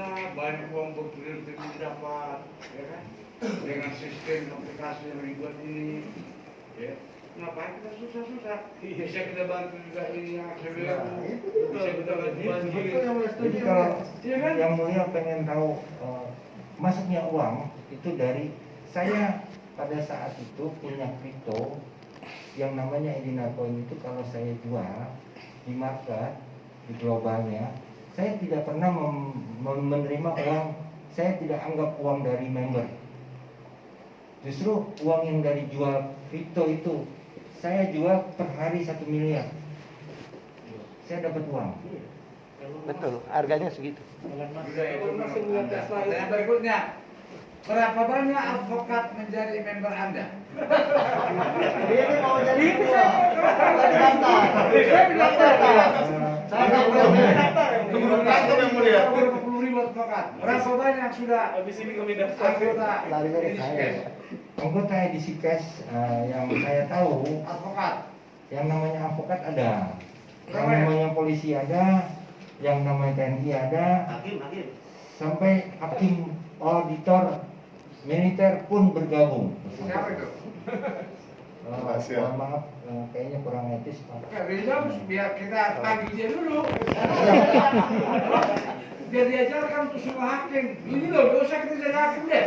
bisa, banyak uang bertriliun dapat, ya kan? Dengan sistem aplikasi yang dibuat ini, ya. Ngapain kita susah-susah? Bisa kita bantu juga ini yang ACBU, bisa kita bantu. Jadi kalau Iya kan? yang mulia pengen tahu masuknya uang itu dari saya pada saat itu punya kripto yang namanya Edina Coin itu kalau saya jual di market di globalnya, saya tidak pernah menerima uang, saya tidak anggap uang dari member. Justru uang yang dari jual kripto itu saya jual per hari 1 miliar. Saya dapat uang. Betul, harganya segitu. Pertanyaan berikutnya, berapa banyak advokat menjadi member Anda? Ini mau jadi ketua. Yang mulia. 20.000 advokat. Berapa banyak sudah Habis ini kami daftar. anggota Lari dari saya. Anggota edisi cash yang saya tahu, advokat? yang namanya advokat ada, yang namanya polisi ada, yang namanya TNI ada, Hakim. sampai hakim, auditor, militer pun bergabung. Siapa itu? Mohon maaf, kayaknya kurang etis Pak. Oke, Rizal, biar kita panggil dia dulu. Biar diajarkan untuk semua hakim. Ini loh, gak usah kita jadi hakim deh.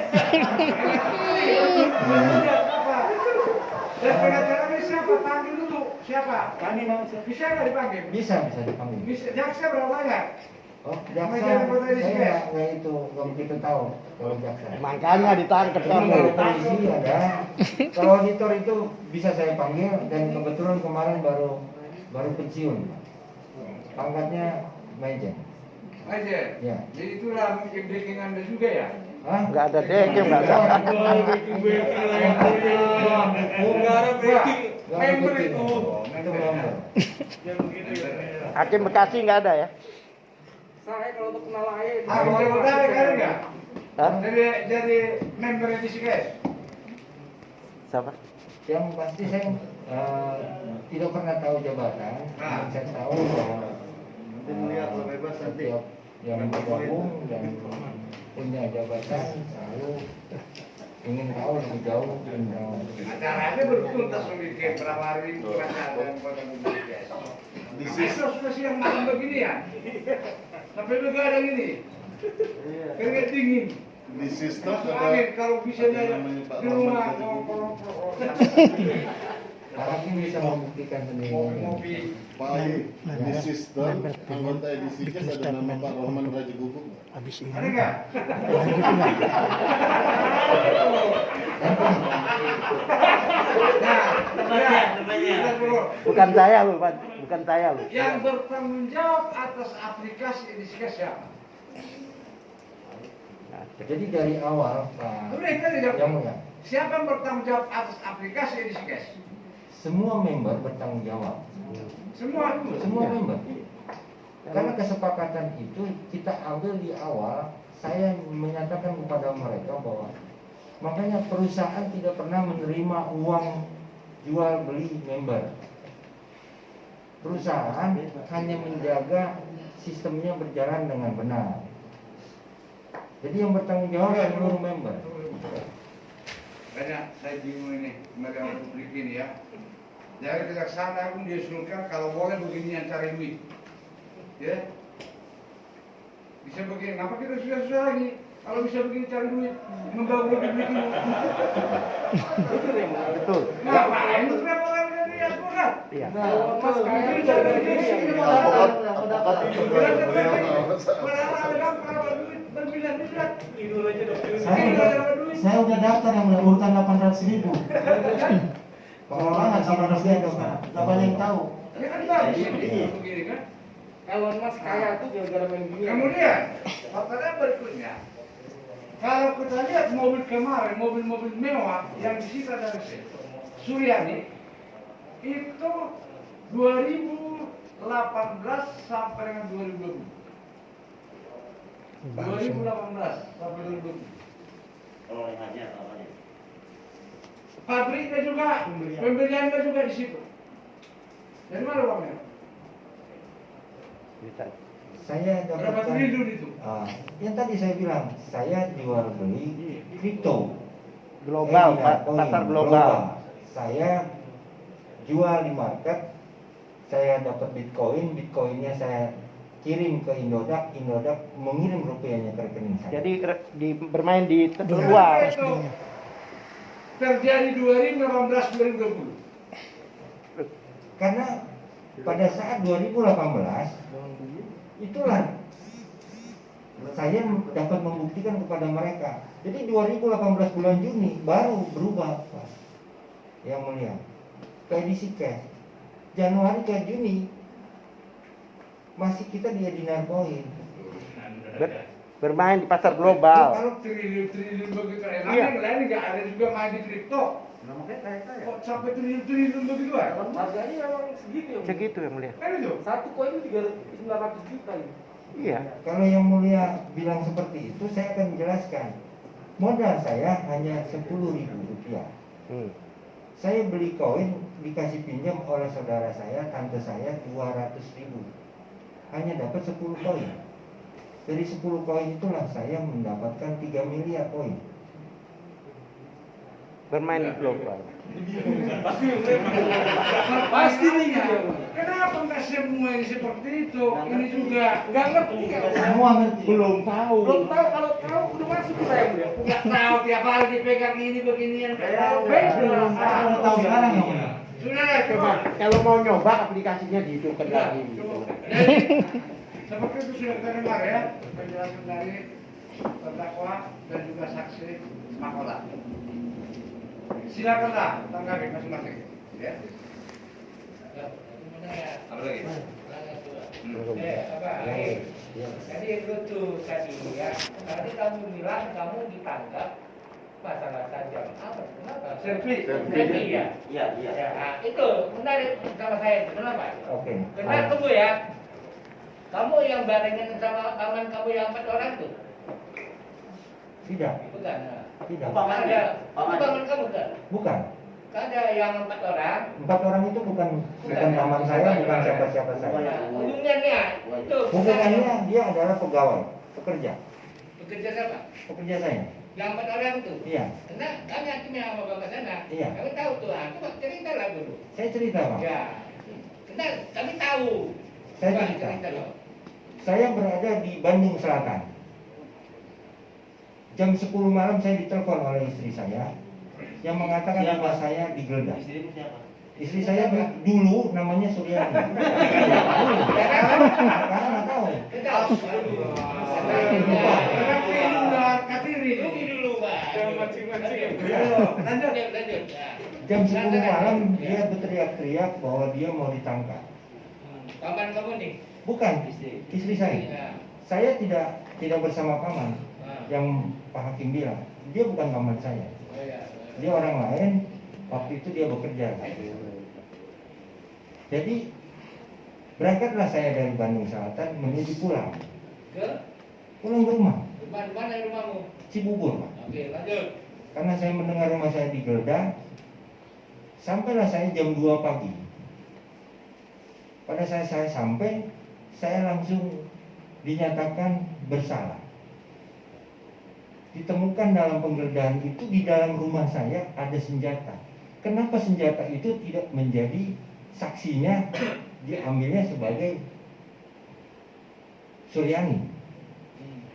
Dan pengacaranya siapa? Panggil dulu. Siapa? Kami mau Bisa nggak dipanggil? bisa dipanggil. Bisa. Jaksa berapa banyak? Oh, jaksa saya nggak itu nggak begitu tahu kalau jaksa. Makanya ditangkap Kalau kamu. polisi ada, kalau auditor itu bisa saya panggil dan kebetulan kemarin baru pensiun. Pangkatnya Majen. Aja. Ya. Jadi itulah bikin Anda juga ya? Hah? Nggak ada dekem, nggak ada. Nggak ada breaking. Member Itu itu. member. Hakim Bekasi nggak ada ya? Saya kalau untuk kenal ayah. Hakim Jabodetabek ada nggak? Hah? Jadi member edisi guys. Siapa? Yang pasti saya tidak pernah tahu jabatan. Nah. Saya tahu bahwa setiap yang bergabung dan punya jabatan selalu ingin tahu lebih jauh tentang Acaranya bertuntas memikir berapa hari kerajaan pada Indonesia. Sudah siang malam begini ya? Sampai begadang ini. Keringet dingin. Di sistem Angin kalau bisa di rumah kalau hakim bisa membuktikan sendiri. ngopi. Pak Ayi, di sistem anggota edisi ada nama Pak Rohman Raja Guguk. Habis ini. Ada nggak? Bukan saya lu, Pak. Bukan saya lu. Yang bertanggung jawab atas aplikasi edisi siapa? Jadi dari awal Pak Udah kita dijawab. yang mulia, Siapa yang bertanggung jawab atas aplikasi edisi cash? semua member bertanggung jawab. Semua. Semua member. Karena kesepakatan itu kita ambil di awal, saya menyatakan kepada mereka bahwa makanya perusahaan tidak pernah menerima uang jual beli member. Perusahaan hanya menjaga sistemnya berjalan dengan benar. Jadi yang bertanggung jawab seluruh member. Banyak saya bingung ini megang publik ini ya. Dari Kejaksaan Agung diusulkan kalau boleh begini yang cari duit, ya bisa begini. Kenapa kita susah-susah lagi? Kalau bisa begini cari duit, membangun publik ini. Betul. Ngapain itu kenapa orang dari advokat? Iya. Mas kayak Ini cari duit sini Advokat itu berbilang-bilang. tidur aja dong. Saya udah daftar yang urutan 800.000. Pengelolaan 800.000 sekarang. Gak banyak yang tahu. Ya kan bagus ini begini kan. Elon Musk kaya tuh gara-gara main gini. Kemudian, pertanyaan berikutnya, kalau kita lihat mobil kemarin, mobil-mobil mewah yang disita dari Suryani, itu 2018 sampai dengan 2020. 2018 sampai 2020. Pabriknya juga, pembeliannya juga di situ. Dari mana uangnya? Saya Berapa dapatkan triliun itu? yang tadi saya bilang, saya jual beli kripto. Global, Pak. Koin, Pasar global. Saya jual di market, saya dapat bitcoin, bitcoinnya saya kirim ke Indodax, Indodax mengirim rupiahnya ke rekening saya. Jadi bermain di luar. Itu terjadi 2018 2020. Karena pada saat 2018 itulah saya dapat membuktikan kepada mereka. Jadi 2018 bulan Juni baru berubah, Pak, yang mulia, ke edisi cash. Januari ke Juni masih kita di dinar koin. Bermain di pasar global. Kalau triliun-triliun begitu, Iya. yang lain nggak ada juga main di kripto. Kok sampai triliun-triliun begitu ya? Harganya memang segitu ya. Segitu yang mulia. Kan itu. Satu koin itu 900 juta ya. Iya. Kalau yang mulia bilang seperti itu, saya akan menjelaskan. Modal saya hanya 10.000 rupiah. Saya beli koin dikasih pinjam oleh saudara saya, tante saya 200.000. Hanya dapat 10 koin. Dari 10 koin itulah saya mendapatkan 3 miliar koin. Bermain di global. Pasti nih ya. Kenapa nggak semua ini seperti itu? Ini juga Nggak ngerti ya. Semua ngerti. Belum tahu. Belum tahu, kalau tahu udah masuk ke saya ya. nggak tahu tiap hari dipegang ini beginian. Tahu Belum beda. tahu sekarang yang mulia. Sudah lah, coba. Kalau mau nyoba aplikasinya dihidupkan lagi. Jadi, seperti itu sudah kita dengar ya penjelasan dari terdakwa dan juga saksi mahkota. Silakanlah tanggapi masing-masing. Ya. Apa lagi? Jadi itu tuh tadi ya. Tadi kamu bilang kamu ditangkap masalah tajam. Apa? Kenapa? Selfie. Selfie ya. Iya, Ya, nah, itu menarik sama saya. Kenapa? Oke. Karena tunggu ya. Kamu yang barengan sama kawan kamu yang 4 orang tuh? Tidak, Bukan. Nah. tidak. Ada. Itu kawan kamu kan? Bukan. Ada yang 4 orang. 4 orang itu bukan paman saya, bukan siapa-siapa saya. Nah, hubungannya itu. Hubungannya dia adalah pegawai, pekerja, Bekerja sama. pekerja saya. Yang 4 orang tuh. Iya, Karena kami hakimnya sama bapak sana. Iya. Kami tahu tuh. Coba cerita lah dulu. saya cerita, Pak. Ya. Karena kami tahu. Saya Coba cerita. dong. Saya berada di Bandung Selatan. Jam 10 malam saya ditelepon oleh istri saya yang mengatakan rumah saya digeledah. Istri saya dulu namanya Suryani. Karena nggak tahu. Kita harus Kenapa ini udah katiri? Tunggu dulu, Pak. Jangan mancing-mancing ya. Lanjut. Lanjut. Ya. Jam 10 malam dia berteriak-teriak bahwa dia mau ditangkap. Paman kamu nih. Bukan istri saya. Ya. Saya tidak bersama paman Nah. yang Pak Hakim bilang. Dia bukan paman saya. Oh, ya. Dia orang lain. Waktu itu dia bekerja. Jadi berangkatlah saya dari Bandung Selatan menuju pulang Ke ke rumah mana rumahmu? Cibubur, Pak. Oke, lanjut. Karena saya mendengar rumah saya digeledah. Sampailah saya jam 2 pagi. Pada saat saya sampai, saya langsung dinyatakan bersalah. Ditemukan dalam penggeledahan itu di dalam rumah saya ada senjata. Kenapa senjata itu tidak menjadi saksinya, diambilnya sebagai Suryani?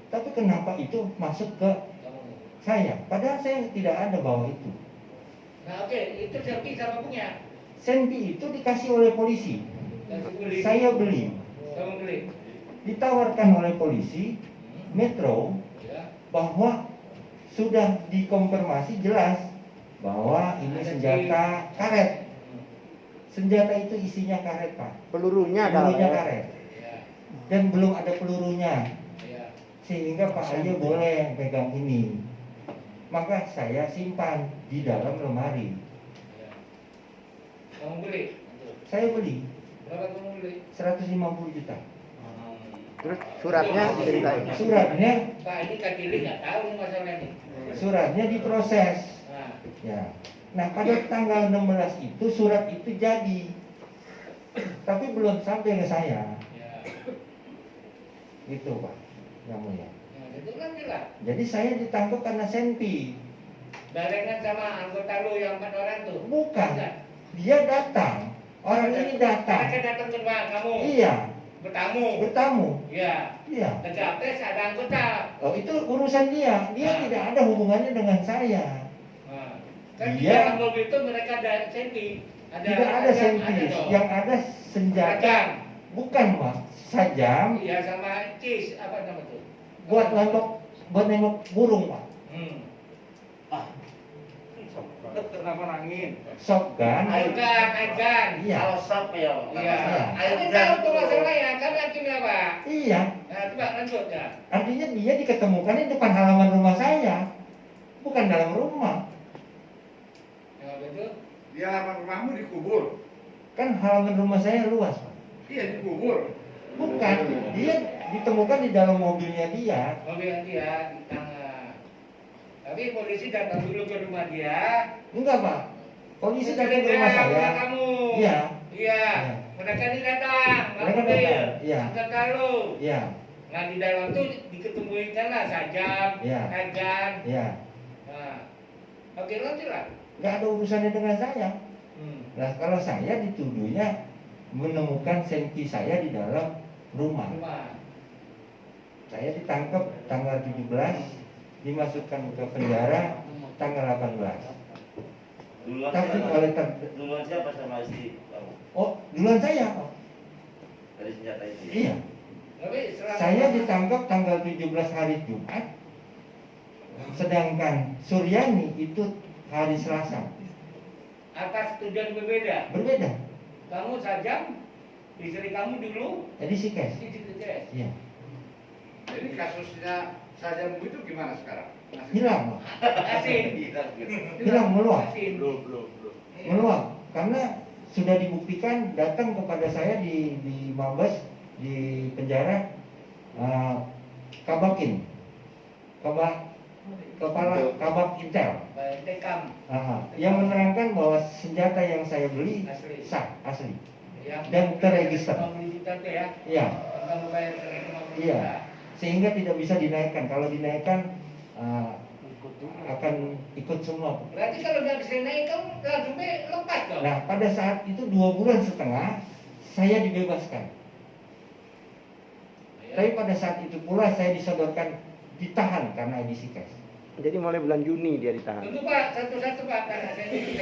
Tapi kenapa itu masuk ke Kamu. saya? Padahal saya tidak ada bawa itu. Nah, oke, itu selfie sama punya. Senpi itu dikasih oleh polisi. Kasih beli. Saya beli. Kamu beli. Ditawarkan oleh polisi Metro Ya. bahwa sudah dikonfirmasi jelas bahwa ini senjata karet. Senjata itu isinya karet, Pak. Pelurunya Pelurunya dalam. karet. Ya. Dan belum ada pelurunya. Ya. Sehingga Pak Ayo boleh pegang ini. Maka saya simpan di dalam lemari. Ya. Kamu beli. Saya beli Berapa kamu beli? 150 juta. Terus suratnya ceritain. Suratnya, Pak, ini Kadili nggak tahu nih masalah ini. suratnya diproses. Nah, Ya. Nah, pada tanggal 16 itu surat itu jadi. Tapi belum sampai ke saya. ya. Gitu, Pak. Yang mulia. Nah, itu kan jelas. Jadi saya ditangkap karena senpi. Barengan sama anggota lu yang 4 orang tuh. Bukan. Dia datang. Orang ini datang. Mereka datang ke rumah kamu. Iya. Bertamu. Bertamu. Iya. Iya. Tegapes ada anggota. Oh, itu urusan dia. Dia Nah. tidak ada hubungannya dengan saya. Nah, kan di Dia- dalam mobil itu mereka ada senti. Tidak ada senpi. dong. Yang ada senjata. Sajam. Bukan, Pak. Sajam Iya sama cis apa nama tuh? buat nembak burung, Pak. Kenapa nangin? Shotgun. Airgun. Iya. Kalau sop ya. Iya. Iya. Ini tahu tuh masalahnya, kan hakimnya Pak. Iya. Nah, coba lanjut ya. Artinya dia diketemukan di depan halaman rumah saya. Bukan dalam rumah. Ya betul. Di halaman rumahmu dikubur. Kan halaman rumah saya luas, Pak. Iya dikubur. Bukan. Dia ditemukan di dalam mobilnya dia. Mobil dia di tengah. Tapi polisi datang dulu ke rumah dia. Enggak, Pak. Polisi datang ke rumah saya. Kamu. Iya. Iya. Iya. Mereka ini datang. Mereka mobil. datang, iya. Angkat lu. Iya. Nah di dalam tuh diketemukan lah sajam, Iya. airgun. Iya. Nah, oke lanjut lah. Enggak ada urusannya dengan saya. Hmm. Nah, kalau saya dituduhnya menemukan senpi saya di dalam rumah. Rumah. Saya ditangkap tanggal 17, dimasukkan ke penjara tanggal 18. Duluan Tapi siapa? oleh Duluan siapa sama istri kamu? oh, duluan saya, Pak. Dari senjata itu? Iya. Tapi selama Saya ditangkap tanggal 17 hari Jumat. Sedangkan Suryani itu hari Selasa. atas tujuan berbeda. Berbeda. Kamu sajam, istri kamu dulu Jadi si Kes. di TTS. Iya. Jadi kasusnya Sajam itu gimana sekarang? Masih- Hilang, Pak. Asin. Hilang, meluap. Asin. Belum. Iya. Meluap. Karena sudah dibuktikan datang kepada saya di Mabes di penjara Kabakin. Kepala Kabak Intel. Baik, tekam. Yang menerangkan bahwa senjata yang saya beli Asli. sah, asli. Yang Dan terregister. 50 juta tuh ya. Iya, Kamu bayar 150 iya. juta. Sehingga tidak bisa dinaikkan. Kalau dinaikkan akan ikut semua. Berarti kalau nggak bisa naik kamu langsung lepas dong. Nah, pada saat itu 2 bulan setengah saya dibebaskan. Ya. Tapi pada saat itu pula saya disodorkan ditahan karena edisi cash. Jadi mulai bulan Juni dia ditahan. Tentu Pak, satu-satu Pak, karena saya ini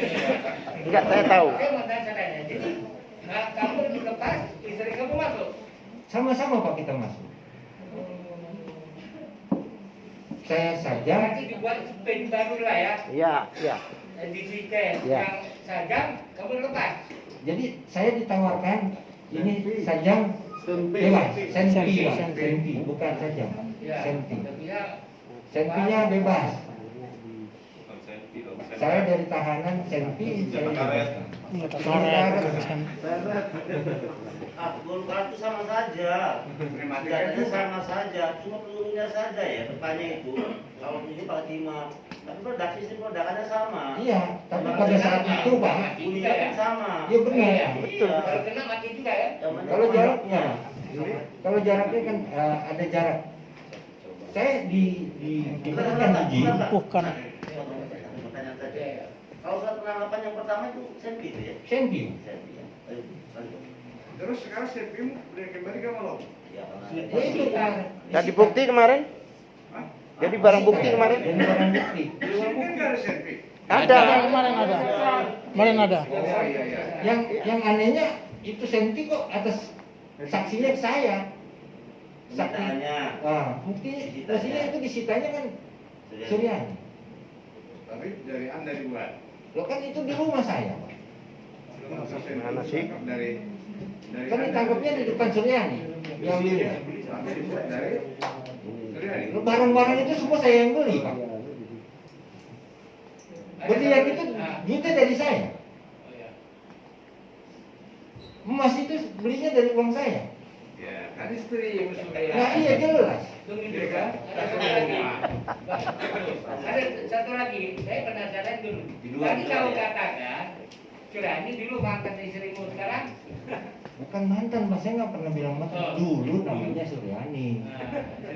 Enggak, saya tahu. Saya mau tanya caranya. Jadi, nah, kamu dilepas, istri kamu masuk. Sama-sama Pak kita masuk. Saya saja Nanti dibuat spin baru lah ya. Iya, iya. Edisi cash Ya. yang sajam, kamu lepas. jadi saya ditawarkan ini sajam bebas, senpi Pak, senpi bukan sajam. Ya. Senpi. Tapi ya, Senpinya bebas. Saya dari tahanan senpi saya bebas. Ah, golkar itu sama saja. Senjatanya sama saja, cuma pelurunya saja ya. Depannya itu, kalau ini pakai timah. Tapi ledakannya sama. Iya, tapi pada saat itu Pak, Bunyinya kan sama. ya benar. Iya. Betul. Kalau kena mati juga ya. Kalau jaraknya, kalau jaraknya kan ada jarak. Saya diberikan uji. Bukan. Pertanyaan tadi. Kalau saat penangkapan yang pertama itu senpi itu ya? Senpi. Senpi ya. Ayo, lanjut. Terus sekarang Sepim udah kembali ke Malang. Ya, Ya itu Pak. Jadi bukti kemarin? Hah? Jadi barang bukti kemarin? Jadi barang bukti. Di sini kan nggak ada Sepim. Ada. Kemarin ada. Kemarin ada. Oh iya iya. Yang anehnya itu senpi kok atas saksinya saya. Saksi. Ditanya. Bukti pastinya itu disitanya kan Suryani. Tapi dari Anda dibuat. Lo kan itu di rumah saya, Pak. Mana sih? Dari Kan ditangkapnya di depan Suryani. Yang beli. Tapi dibuat dari Suryani. Lo barang-barang itu semua saya yang beli, Pak. Berlian itu duitnya dari saya. Oh, iya. Emas itu belinya dari uang saya. Ya, kan istri musuhnya. Nah iya jelas. Tunggu dulu kan. Ada satu lagi. Ada satu lagi. Saya penasaran dulu. Di luar Tadi juga kau ya? katakan, Suryani dulu mantan istrimu sekarang Bukan mantan, Mas. Saya nggak pernah bilang mantan. Dulu namanya Suryani.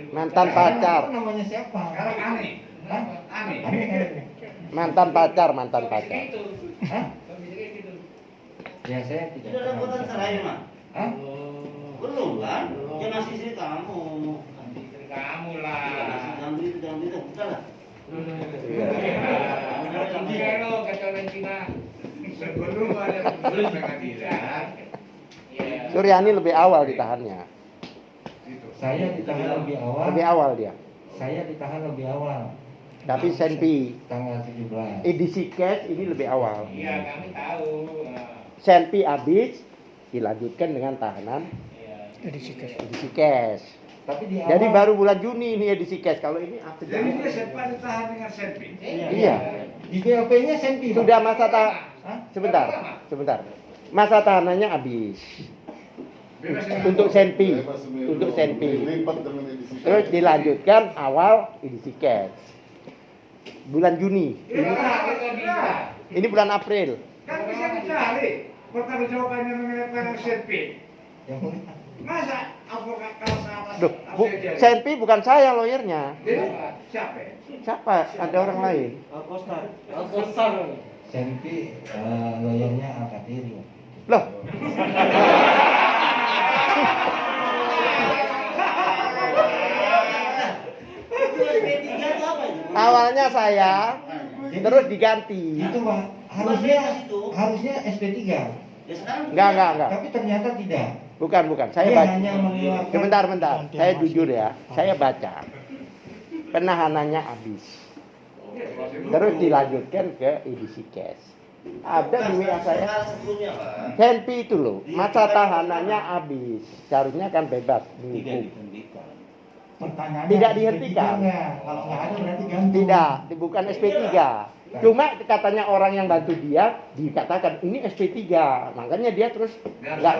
Mantan pacar. Sekarang namanya siapa? Sekarang aneh. Hah? Aneh. Aneh kan? Mantan pacar, mantan pacar. Hah? Ya saya tidak Sudah ada pernah buatan bicara. cerai, Mas? Hah? Belum kan? Dia masih istri kamu. Kamu Iya, lah. masih jangan begitu, bukan lah. Cina lo kata orang Cina. Sebelum ada putusan pengadilan, Ya. Suryani lebih awal ditahannya. gitu. Saya ditahan lebih awal. Lebih awal dia. Saya ditahan lebih awal. Tapi Senpi Tanggal 17. edisi cash ini lebih awal. Iya, kami tahu. Senpi habis dilanjutkan dengan tahanan edisi cash. Tapi di awal. Jadi baru bulan Juni ini edisi cash. Kalau ini apa? Jadi dia sempat ditahan dengan Senpi. Iya. Di BLP-nya Senpi. Pak. Sudah masa Hah? sebentar. Masa tahanannya habis. Bebas dengan Untuk Senpi. Bebas seminggu. Untuk Senpi. Lipat dengan edisi Terus cash. dilanjutkan awal edisi cash. Bulan Juni. Ini bulan April. Kan bisa dicari pertanggungjawabannya mengenai Senpi. Yang mulia. Masa advokat kalau salah Duh, Senpi bukan saya lawyernya. Jadi siapa? Siapa? Ada orang lain. Senpi lawyernya Al-Katiri. Loh. P3 itu apa itu? Awalnya saya, terus diganti. Itu Pak, harusnya SP3. Ya sekarang Enggak. Tapi ternyata tidak. Bukan. Saya Dia baca. hanya mengeluarkan. Sebentar. Saya jujur ya. Saya baca. Penahanannya habis. Terus dilanjutkan ke edisi cash. Ada di WA saya. sebelumnya, Pak. Senpi itu loh, masa tahanannya habis. Seharusnya kan bebas dihukum. Pertanyaannya Tidak SP3 dihentikan. nggak? Kalau nggak ada berarti gantung. Tidak, bukan SP3. Cuma katanya orang yang bantu dia dikatakan ini SP3. Makanya dia terus nggak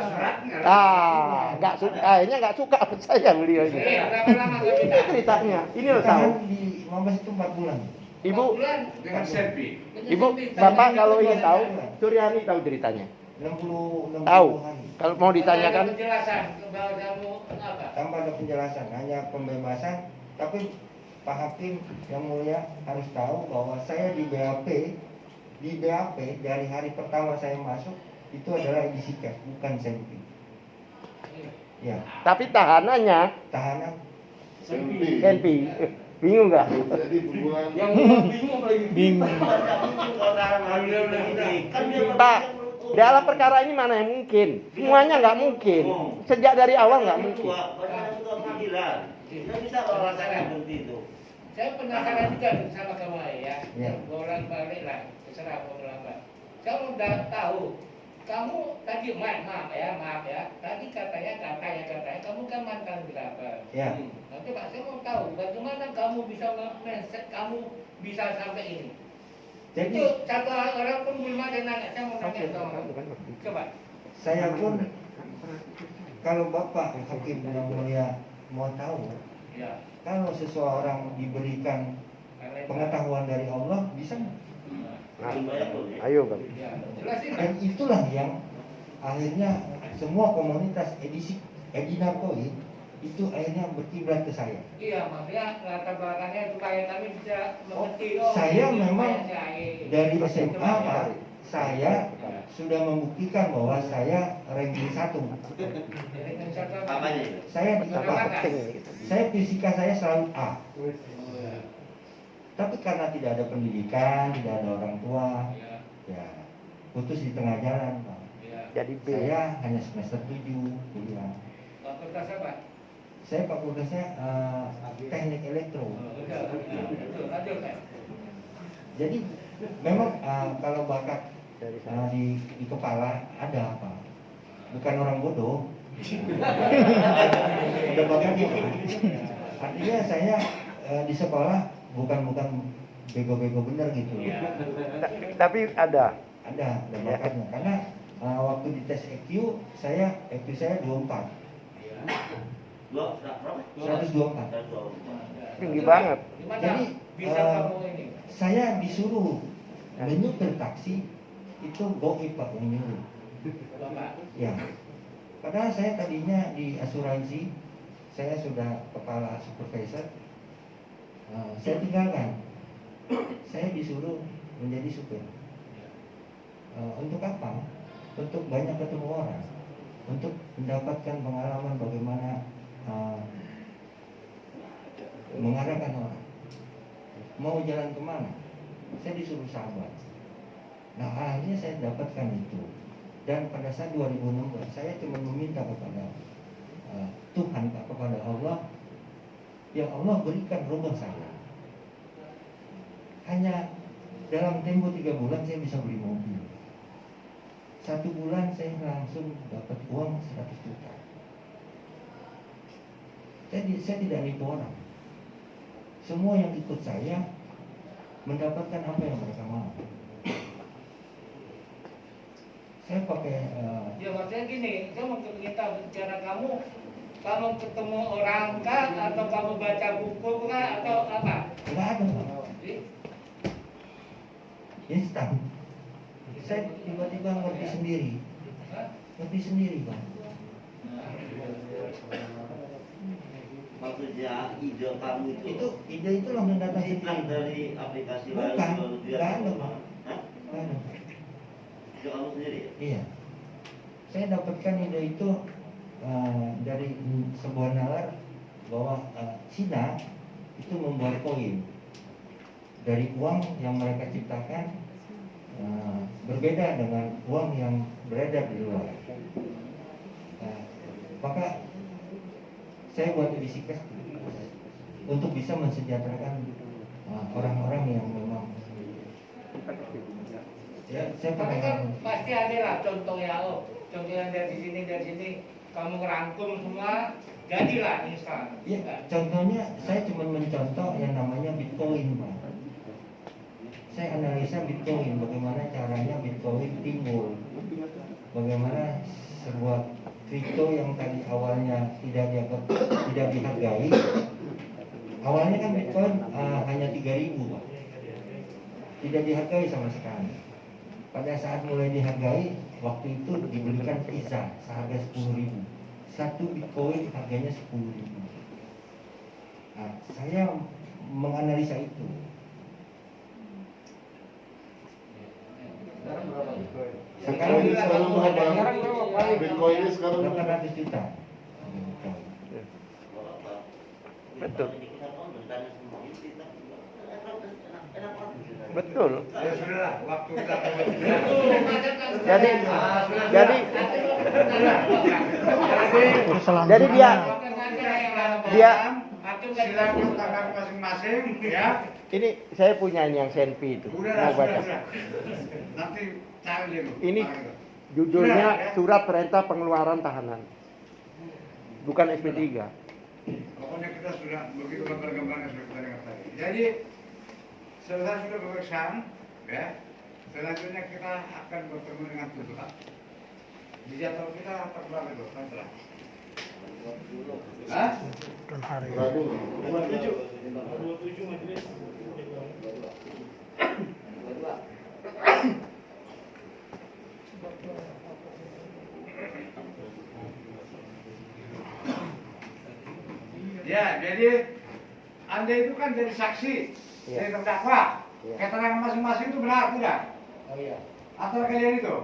nggak suka, akhirnya nggak suka sama saya beliau ini. Ini ceritanya. Ini loh tahu. Tahan di Mabes itu 4 bulan. Ibu, Dengan Senpi. ibu, bapak kalau ingin tahu, Suryani tahu ceritanya. 60 Tahu. hari. Kalau mau ditanyakan, Penjelasan bahwa kamu apa? Tanpa ada penjelasan, hanya pembebasan. Tapi Pak Hakim yang mulia harus tahu bahwa saya di BAP dari hari pertama saya masuk itu adalah edisi cash, bukan Senpi. Ya, tapi tahanannya tahanan Senpi. Bingung nggak? Jadi bulan Bingung. Kalau tahan lagi begini, kan dia Pak, dalam perkara ini mana yang mungkin? Semuanya nggak mungkin. Sejak dari awal nggak mungkin. Ketua pengadilan. Kita bisa kalau rasanya seperti itu. Saya penasaran juga sama kamu ya. Ya. Bolak balik lah, terserah mau lambat. Kamu udah tahu, kamu tadi maaf ya. Tadi katanya kamu kan mantan berapa? ya. Nanti Pak saya mau tahu bagaimana kamu bisa mindset kamu bisa sampai ini. Jadi Itu satu orang pun belum ada nanya, saya mau nanya dong. Coba. saya pun kalau Bapak Hakim yang mulia mau tahu, Ya. kalau seseorang diberikan pengetahuan dari Allah bisa nggak? Nah, ayo bang. Ya, jelasin. Dan itulah yang akhirnya semua komunitas Edi Narkoid itu akhirnya berkiblat ke saya. Iya, maksudnya latar belakangnya supaya kami bisa mengerti. Saya ini memang supaya saya- dari SMA Pak, saya sudah membuktikan bahwa saya ranking 1. Jadi kan satu apa? Apanya itu? Saya di apa? Saya fisika saya selalu A. Tapi karena tidak ada pendidikan, tidak ada orang tua, Ya, ya putus di tengah jalan Pak. ya. Jadi B. Saya hanya semester 7 kuliah. Fakultas apa? Saya fakultasnya teknik elektro. Betul, lanjut kan? Jadi memang kalau bakat di kepala ada apa? Bukan orang bodoh. Ada bakatnya. Artinya saya di sekolah bukan bego-bego bener gitu. Tapi ada. Ada bakatnya. Karena waktu di tes EQ saya 24. Berapa? 124. Tinggi banget. Gimana Jadi, bisa kamu ini? Saya disuruh menyupir taksi itu goib Pak yang nyuruh. Bapak, Ya. Padahal saya tadinya di asuransi, saya sudah kepala supervisor, saya tinggalkan. Saya disuruh menjadi supir. Untuk apa? Untuk banyak ketemu orang, untuk mendapatkan pengalaman bagaimana mengarahkan orang. Mau jalan kemana? Saya disuruh sabar. Nah, akhirnya saya dapatkan itu. Dan pada saat 2016 saya cuma meminta kepada Tuhan, kepada Allah, yang Allah berikan rumah saya. Hanya dalam tempo 3 bulan saya bisa beli mobil. 1 bulan saya langsung dapat uang 100 juta. Saya tidak nipu orang. Semua yang ikut saya mendapatkan apa yang mereka mau. Saya pakai Ya maksudnya gini, saya mau kita bicara kamu ketemu orang kah atau kamu baca buku kah atau apa? nggak ada, instan. Saya tiba-tiba ngerti sendiri, Bang. Maksudnya ide kamu Itu ide itu langsung datang hilang sendiri. dari aplikasi Bukan, lain lalu dia nggak ada, Bang. Hah? Nggak ada. Ide kamu sendiri ya? Iya, saya dapatkan ide itu dari sebuah nalar bahwa Cina itu membuat koin dari uang yang mereka ciptakan, berbeda dengan uang yang beredar di luar. Maka saya buat bisikas untuk bisa mensejahterakan orang-orang yang memang ya, saya Tapi pakai kan pasti ada lah contoh yang dari sini kamu ngerangkum semua jadilah instan. ya, contohnya saya cuma mencontoh yang namanya Bitcoin, Pak. Saya analisa Bitcoin, bagaimana caranya Bitcoin timbul, bagaimana sebuah kripto yang tadi awalnya tidak dihargai. Awalnya kan Bitcoin hanya 3.000, Pak. Tidak dihargai sama sekali. Pada saat mulai dihargai, waktu itu dibelikan Visa seharga 10.000. 1 Bitcoin harganya 10.000. Nah, saya menganalisa itu. Sekarang berapa? Bitcoin ini sekarang 800 juta. Betul. Betul. Ya sudah, waktu kita Jadi jadi dia silakan kakak masing-masing ya. ini saya punya ini yang senpi itu. Udah, Mau baca. Nanti cari dulu. Ini judulnya Surat Perintah Pengeluaran Tahanan. Bukan SP3. Pokoknya kita sudah begitu gambar-gambarnya sudah kita dengar tadi. Jadi selesai sudah pemeriksaan, ya. Selanjutnya kita akan bertemu dengan tuntutan. Di jadwal kita berapa itu? Nanti. Hah? Rabu. 27 majelis. Ya, jadi Anda itu kan jadi saksi, Iya. jadi terdakwa. Iya. Keterangan masing-masing itu benar tidak? Oh iya. Atau kalian itu?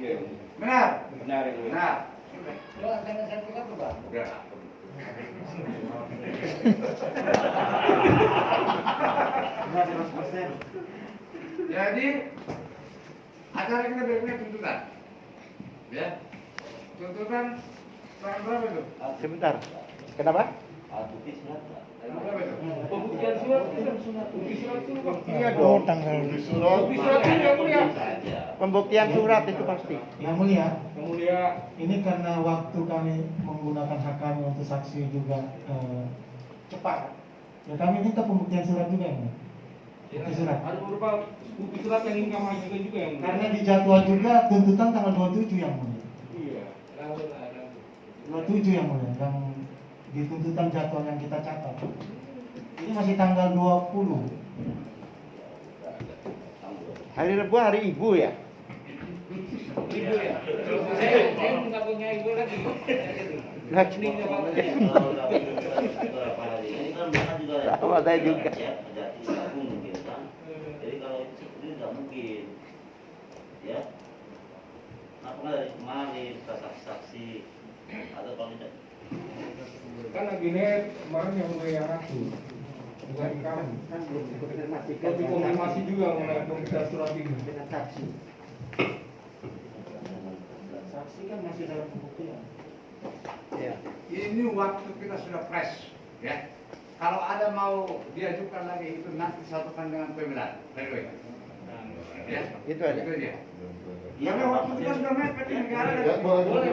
Iya. Benar? Benar itu. Benar. Lo akan sertifikat tuh, Bang? Udah. Jadi acara kita berikutnya tuntutan. Ya. Tuntutan tanggal berapa itu? Sebentar. Kenapa? Tanggal berapa itu? Pembuktian surat itu. Bukti surat itu Bang. Iya dong. Di surat. Bukti surat itu yang mulia. Pembuktian surat itu pasti. Yang mulia, Yang mulia. ini karena waktu kami menggunakan hak kami untuk saksi juga cepat. Ya kami minta pembuktian surat juga ya. Bukti surat. Ada beberapa bukti surat yang ingin kami ajukan juga yang mulia. Karena di jadwal juga tuntutan tanggal 27 yang mulia. Iya. 27 yang mulia, yang di tuntutan jadwal yang kita catat. Ini masih tanggal 20. Hari Rabu hari Ibu ya. Ibu ya. Saya nggak punya ibu lagi. Lagi. Kalau nggak punya berapa lagi? Ini kan mereka juga ada Sama saya juga. ya, ada tabung mungkin kan. Jadi kalau ini nggak mungkin, ya. Kenapa nggak dari kemarin kita saksi-saksi atau kalau tidak? Kan agennya kemarin yang mulai aku, bukan kami. Kan belum dikonfirmasi. Kalau dikonfirmasi juga mengenai pemeriksaan surat ini. Dengan saksi. Saksi kan masih dalam pembuktian. Ya. Ini waktu kita sudah fresh, ya. Kalau ada mau diajukan lagi itu nanti satukan dengan pembelaan, ya. Itu aja. Itu dia. Iya, Karena waktu kita sudah mepet ini nggak ada. Ya, boleh.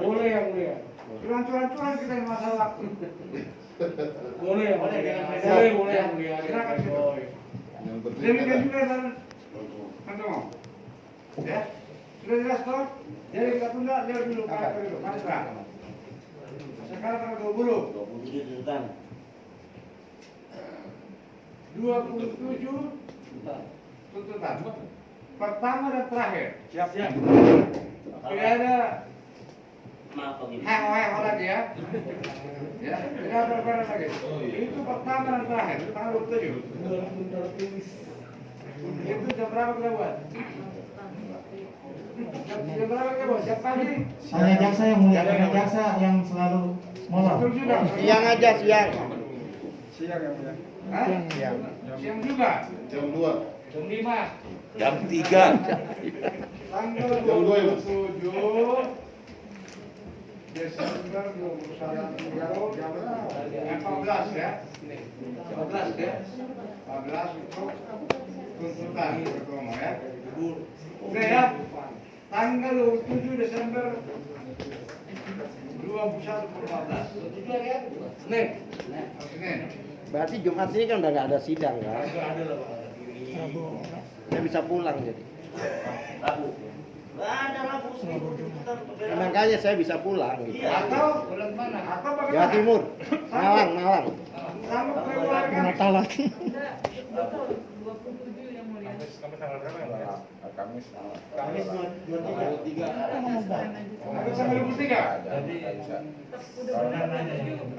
Boleh yang mulia. Curan-curan kita ini masalah waktu. Boleh yang mulia. Boleh yang mulia. Silakan. Yang penting Demikian ada. juga dan Kantomo. Ya, sudah jelas toh? Jadi kita tunda lihat dulu apa dulu. Mari Pak. Sekarang tanggal 20. 27 tuntutan. 27 tuntutan. Pertama dan terakhir. Siap. Tidak ada Maaf Pak Gini. hang lagi ya. Ya, tidak ada apa lagi. Itu pertama dan terakhir. Itu tanggal 27. Itu jam berapa kita buat? Jam berapa kita buat? Jam pagi? Hanya jaksa yang mulia, hanya jaksa yang selalu molor. Betul juga. Siang aja, siang. Hah? Siang. Siang juga. Jam 2. Jam 5. Jam 3. Tanggal Jam 2 ya, Mas? 27 Desember 2021 jam 14 ya. 14 ya. 14 itu tuntutan pertama ya. Oke ya. Tanggal 27 Desember 2014. Senin. Senin. Berarti Jumat ini kan udah nggak ada sidang kan? Saya bisa pulang jadi. Rabu. Nggak ada Rabu. Ya, makanya saya bisa pulang gitu. Atau Bulan mana? atau Jawa bagaimana? Timur, Malang. Sama keluarga. Kamis Ada tanggal 23.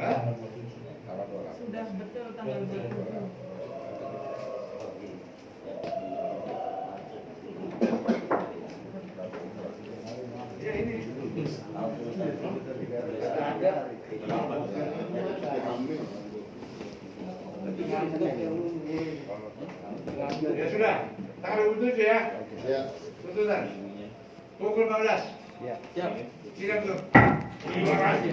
Hah? Sudah betul tanggal 27. Ya ini. Ya sudah, tanggal 27 ya. Ya. Tuntutan. Pukul 15. Ya. Sidang tutup. Terima kasih.